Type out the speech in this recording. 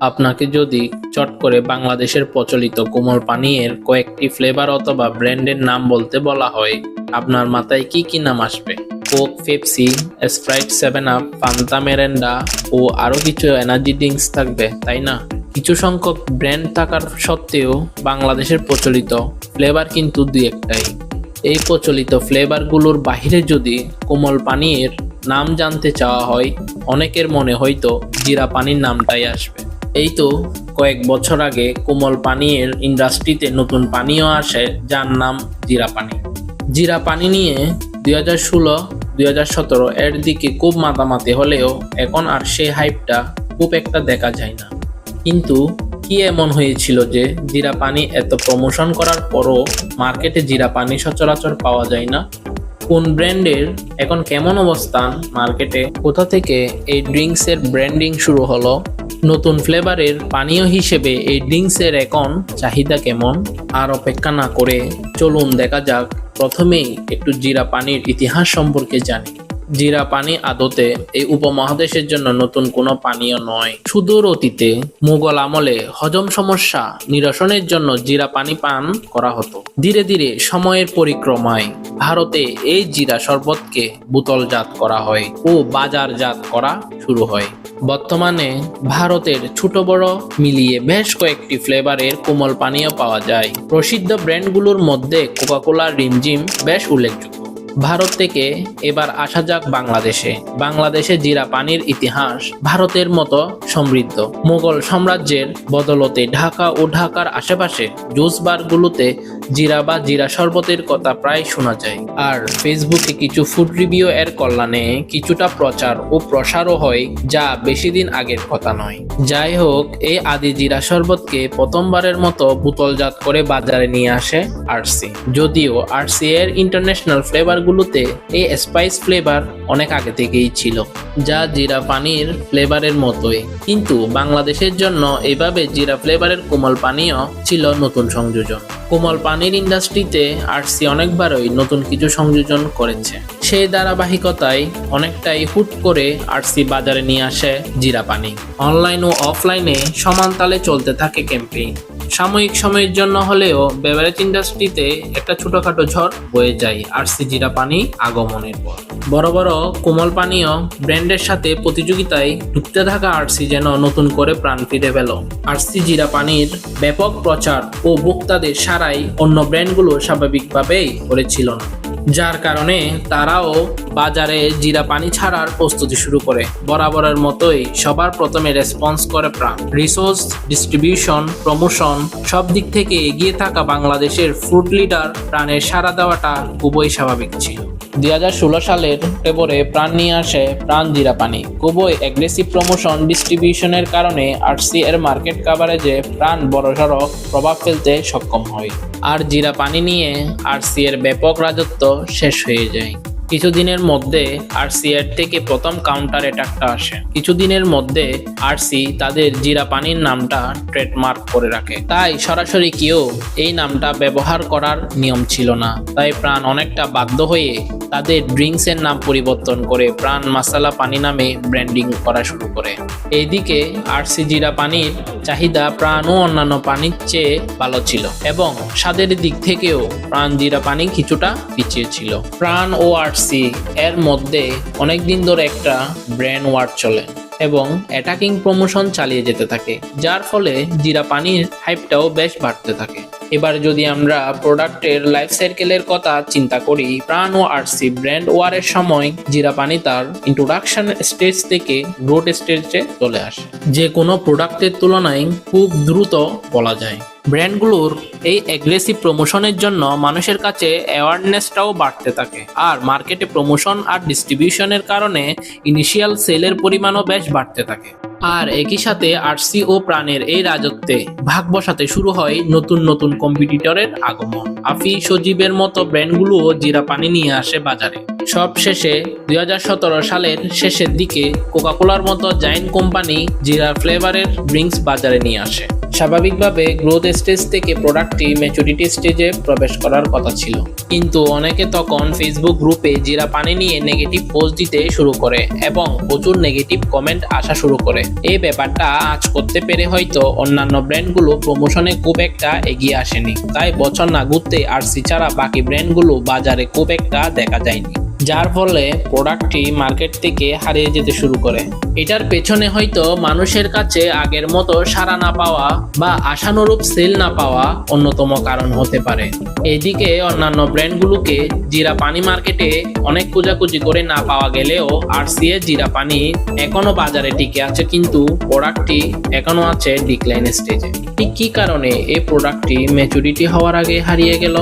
আপনাকে যদি চট করে বাংলাদেশের প্রচলিত কোমল পানীয়ের কয়েকটি ফ্লেভার অথবা ব্র্যান্ডের নাম বলতে বলা হয়, আপনার মাথায় কি কি নাম আসবে? Coke, Pepsi, Sprite, 7 up, Fanta, Mirinda ও আরও কিছু এনার্জি ড্রিঙ্কস থাকবে, তাই না? কিছু সংখ্যক ব্র্যান্ড থাকার সত্ত্বেও বাংলাদেশের প্রচলিত ফ্লেভার কিন্তু দুই একটাই। এই প্রচলিত ফ্লেভারগুলোর বাইরে যদি কোমল পানীয়ের নাম জানতে চাওয়া হয়, অনেকের মনে হয়তো জিরা পানির নামটাই আসবে। এই তো কয়েক বছর আগে কোমল পানীয়ের ইন্ডাস্ট্রিতে নতুন পানীয় আসে যার নাম জিরা পানি। জিরা পানি নিয়ে 2016-2017 এর দিকে খুব মাতামাতি হলেও এখন আর সেই হাইপটা খুব একটা দেখা যায় না। কিন্তু কি এমন হয়েছিল যে জিরা পানি এত প্রমোশন করার পরও মার্কেটে জিরা পানি সচরাচর পাওয়া যায় না? কোন ব্র্যান্ডের এখন কেমন অবস্থান মার্কেটে? কোথা থেকে এই ড্রিঙ্কসের ব্র্যান্ডিং শুরু হলো? নতুন ফ্লেভারের পানীয় হিসেবে এই ড্রিঙ্কসের এখন চাহিদা কেমন? আর অপেক্ষা না করে চলুন দেখা যাক। প্রথমেই একটু জিরা পানির ইতিহাস সম্পর্কে জানি। জিরা পানি আদতে এই উপমহাদেশের জন্য নতুন কোনো পানীয় নয়। সুদূর অতীতে মুঘল আমলে হজম সমস্যা নিরসনের জন্য জিরা পানি পান করা হতো। ধীরে ধীরে সময়ের পরিক্রমায় ভারতে এই জিরা শরবতকে বোতলজাত করা হয় ও বাজারজাত করা শুরু হয়। বর্তমানে ভারতের ছোট বড় মিলিয়ে বেশ কয়েকটি ফ্লেভারের কোমল পানীয় পাওয়া যায়। প্রসিদ্ধ ব্র্যান্ডগুলোর মধ্যে কোকা-কোলা, রিমঝিম বেশ উল্লেখযোগ্য। ভারত থেকে এবার আসা যাক বাংলাদেশে। বাংলাদেশে জিরা পানির ইতিহাস ভারতের মতো সমৃদ্ধ। মুঘল সাম্রাজ্যের বদলতে ঢাকা ও ঢাকার আশেপাশে জুস বারগুলোতে জিরা বা জিরা শরবতের কথা প্রায় শোনা যায়। আর ফেসবুকে কিছু ফুড রিভিউ এর কল্যাণে কিছুটা প্রচার ও প্রসারও হয়, যা বেশি দিন আগের কথা নয়। যাই হোক, এই আদি জিরা শরবতকে প্রথমবারের মতো বোতলজাত করে বাজারে নিয়ে আসে আরসি। যদিও আরসি এর ইন্টারন্যাশনাল ফ্লেভারগুলোতে এই স্পাইস ফ্লেভার অনেক আগে থেকেই ছিল, যা জিরা পানির ফ্লেভারের মতোই। কিন্তু বাংলাদেশের জন্য এভাবে জিরা ফ্লেভারের কোমল পানীয় ছিল নতুন সংযোজন। কোমল পানির ইন্ডাস্ট্রিতে আরসি অনেকবারই নতুন কিছু সংযোজন করেছে। সেই ধারাবাহিকতায় অনেকটাই হুট করে আরসি বাজারে নিয়ে আসে জিরা পানি। অনলাইন ও অফলাইনে সমান তালে চলতে থাকে ক্যাম্পেইন। সাময়িক সময়ের জন্য হলেও বেভারেজ ইন্ডাস্ট্রিতে একটা ছোটখাটো ঝড় বয়ে যায় আরসি জিরা পানি আগমনের পর। বড় বড় কোমল পানীয় ব্র্যান্ডের সাথে প্রতিযোগিতায় ঢুকতে থাকা আরসি যেন নতুন করে প্রাণ ফিরে পেল। আরসি জিরা পানির ব্যাপক প্রচার ও ভোক্তাদের সারাই অন্য ব্র্যান্ডগুলো স্বাভাবিকভাবেই করেছিল না, যার কারণে তারাও বাজারে জিরা পানি ছাড়ার প্রস্তুতি শুরু করে। বরাবরের মতোই সবার প্রথমে রেসপন্স করে প্রাণ। রিসোর্স, ডিস্ট্রিবিউশন, প্রমোশন সব দিক থেকে এগিয়ে থাকা বাংলাদেশের ফুড লিডার প্রাণের সাড়া দেওয়াটা খুবই স্বাভাবিক ছিল। 2016 সালের অক্টোবরে প্রাণ নিয়ে আসে প্রাণ জিরা পানি। খুবই অ্যাগ্রেসিভ প্রমোশন ডিস্ট্রিবিউশনের কারণে আরসি এর মার্কেট কাভারেজে প্রাণ বড়সড় প্রভাব ফেলতে সক্ষম হয়। আর জিরা পানি নিয়ে আরসি এর ব্যাপক রাজত্ব শেষ হয়ে যায়। কিছুদিনের মধ্যে আরসি এর থেকে প্রথম কাউন্টার অ্যাটাকটা আসে। কিছুদিনের মধ্যে আরসি তাদের জিরা পানির নামটা ট্রেডমার্ক করে রাখে। তাই সরাসরি কেউ এই নামটা ব্যবহার করার নিয়ম ছিল না। তাই প্রাণ অনেকটা বাধ্য হয়ে তাদের ড্রিঙ্কসের নাম পরিবর্তন করে প্রাণ মাসালা পানি নামে ব্র্যান্ডিং করা শুরু করে। এইদিকে আরসি জিরা পানির চাহিদা প্রাণ ও অন্যান্য পানির চেয়ে ভালো ছিল এবং স্বাদের দিক থেকেও প্রাণ জিরা পানি কিছুটা পিছিয়ে ছিল। প্রাণ ও আরসি এর মধ্যে অনেকদিন ধরে একটা ব্র্যান্ড ওয়ার চলে এবং অ্যাটাকিং প্রমোশন চালিয়ে যেতে থাকে, যার ফলে জিরা পানির হাইপটাও বেশ বাড়তে থাকে। এবার যদি আমরা প্রোডাক্টের লাইফ সাইকেলের কথা চিন্তা করি, প্রাণ ও আরসি ব্র্যান্ড ওয়ারের সময় জিরা পানি তার ইন্ট্রোডাকশন স্টেজ থেকে গ্রোথ স্টেজে চলে আসে। যে কোনো প্রোডাক্টের তুলনায় খুব দ্রুত বলা যায়। ব্র্যান্ডগুলোর এই অ্যাগ্রেসিভ প্রমোশনের জন্য মানুষের কাছে অ্যাওয়ারনেসটাও বাড়তে থাকে, আর মার্কেটে প্রমোশন আর ডিস্ট্রিবিউশনের কারণে ইনিশিয়াল সেলের পরিমাণও বেশ বাড়তে থাকে। আর একই সাথে আরসি ও প্রাণের এই রাজত্বে ভাগ বসাতে শুরু হয় নতুন নতুন কম্পিটিটরের আগমন। আফি, সজীবের মতো ব্র্যান্ডগুলোও জিরা পানি নিয়ে আসে বাজারে। সব শেষে 2017 সালের শেষের দিকে কোকা-কোলার মতো জায়ান্ট কোম্পানি জিরা ফ্লেভারের ড্রিঙ্কস বাজারে নিয়ে আসে। স্বাভাবিকভাবে গ্রোথ স্টেজ থেকে প্রোডাক্টটি ম্যাচুরিটি স্টেজে প্রবেশ করার কথা ছিল, কিন্তু অনেকে তখন ফেসবুক গ্রুপে জিরা পানি নিয়ে নেগেটিভ পোস্ট দিতে শুরু করে এবং প্রচুর নেগেটিভ কমেন্ট আসা শুরু করে। এই ব্যাপারটা আজ করতে পেরে হয়তো অন্যান্য ব্র্যান্ডগুলো প্রমোশনে খুব একটা এগিয়ে আসেনি, তাই বছর না ঘুরতে আরসি ছাড়া বাকি ব্র্যান্ডগুলো বাজারে খুব একটা দেখা যায়নি, যার ফলে প্রোডাক্টটি মার্কেট থেকে হারিয়ে যেতে শুরু করে। এটার পেছনে হয়তো মানুষের কাছে আগের মতো সাড়া না পাওয়া বা আশানুরূপ সেল না পাওয়া অন্যতম কারণ হতে পারে। এদিকে অন্যান্য ব্র্যান্ডগুলোকে জিরা পানি মার্কেটে অনেক খোঁজাখুঁজি করে না পাওয়া গেলেও আরসিএ জিরা পানি এখনো বাজারে টিকে আছে, কিন্তু প্রোডাক্টটি এখনো আছে ডিক্লাইন স্টেজে। ঠিক কী কারণে এই প্রোডাক্টটি ম্যাচুরিটি হওয়ার আগে হারিয়ে গেল?